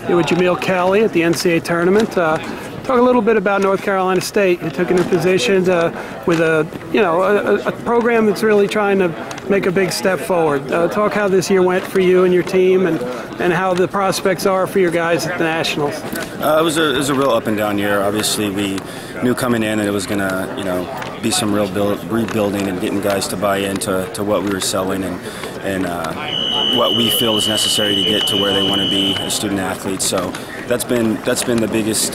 Here with Jamill Kelly at the NCAA tournament. Talk a little bit about North Carolina State. You took a new position with a program that's really trying to make a big step forward. Talk how this year went for you and your team, and how the prospects are for your guys at the Nationals. It was a real up and down year. Obviously, we knew coming in that it was going to be some real rebuilding and getting guys to buy into what we were selling and what we feel is necessary to get to where they want to be as student athletes. So that's been the biggest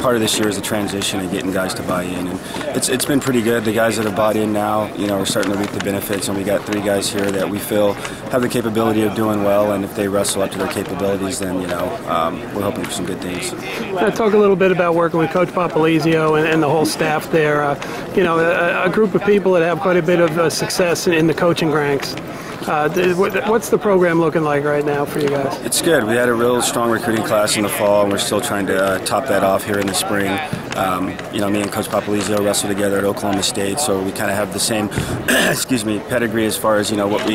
part of this year is the transition and getting guys to buy in, and it's been pretty good. The guys that have bought in now, we're starting to reap the benefits, and we got 3 guys here that we feel have the capability of doing well, and if they wrestle up to their capabilities, then we're hoping for some good things. Talk a little bit about working with Coach Popolizio and the whole staff there. A group of people that have quite a bit of success in the coaching ranks. What's the program looking like right now for you guys? It's good. We had a real strong recruiting class in the fall, and we're still trying to top that off here in the spring. Me and Coach Popolizio wrestled together at Oklahoma State, so we kind of have the same pedigree as far as what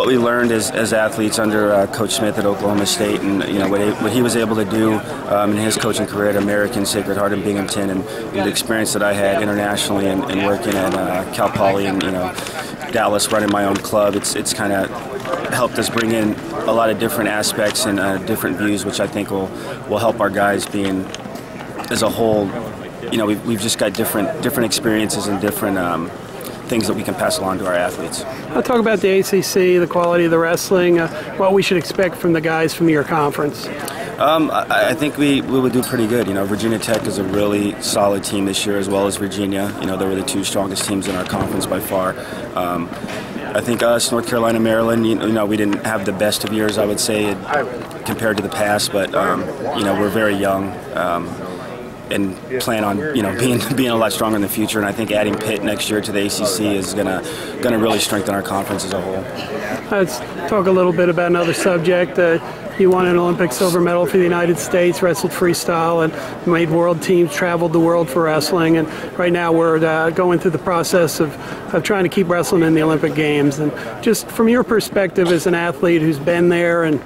we learned as athletes under Coach Smith at Oklahoma State, and what he was able to do in his coaching career at American, Sacred Heart, and Binghamton, and the experience that I had internationally and working at Cal Poly and Dallas, running my own club. It's kind of helped us bring in a lot of different aspects and different views, which I think will help our guys being as a whole. We've just got different experiences and different things that we can pass along to our athletes. I'll talk about the ACC, the quality of the wrestling, what we should expect from the guys from your conference. I think we would do pretty good. Virginia Tech is a really solid team this year, as well as Virginia. They were the 2 strongest teams in our conference by far. I think us, North Carolina, Maryland, we didn't have the best of years, I would say, compared to the past, but we're very young. And plan on being a lot stronger in the future, and I think adding Pitt next year to the ACC is gonna really strengthen our conference as a whole. Let's talk a little bit about another subject. You won an Olympic silver medal for the United States, wrestled freestyle, and made world teams, traveled the world for wrestling. And right now we're going through the process of trying to keep wrestling in the Olympic Games. And just from your perspective as an athlete who's been there and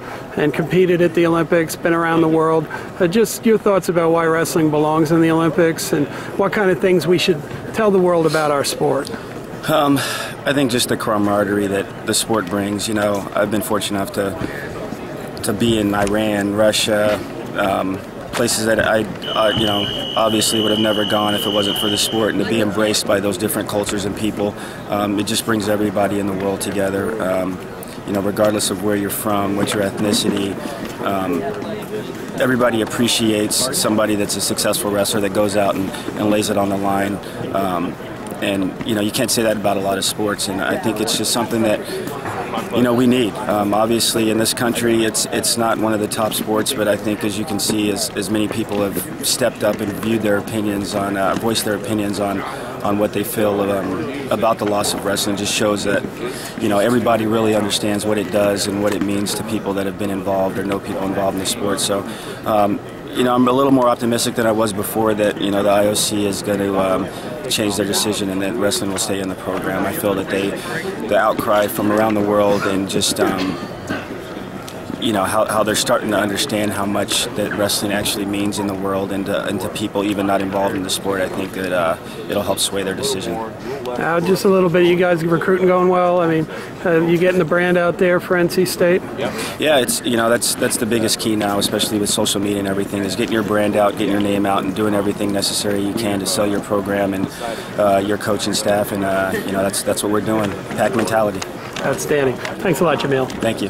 competed at the Olympics, been around the world, just your thoughts about why wrestling belongs in the Olympics and what kind of things we should tell the world about our sport. I think just the camaraderie that the sport brings. I've been fortunate enough to be in Iran, Russia, places that I obviously would have never gone if it wasn't for the sport, and to be embraced by those different cultures and people, it just brings everybody in the world together. Regardless of where you're from, what your ethnicity, everybody appreciates somebody that's a successful wrestler that goes out and lays it on the line. You can't say that about a lot of sports, and I think it's just something that we need. Obviously, in this country, it's not one of the top sports, but I think, as you can see, as many people have stepped up and viewed their opinions voiced their opinions on what they feel about the loss of wrestling, just shows that everybody really understands what it does and what it means to people that have been involved or know people involved in the sport. So I'm a little more optimistic than I was before that the IOC is going to change their decision and that wrestling will stay in the program. I feel that the outcry from around the world and just how they're starting to understand how much that wrestling actually means in the world and to people even not involved in the sport. I think that it'll help sway their decision. Just a little bit, you guys recruiting going well? I mean, you getting the brand out there for NC State? Yeah, it's that's the biggest key now, especially with social media and everything, is getting your brand out, getting your name out, and doing everything necessary you can to sell your program and your coaching staff, and that's what we're doing. Pack mentality. Outstanding. Thanks a lot, Jamill. Thank you.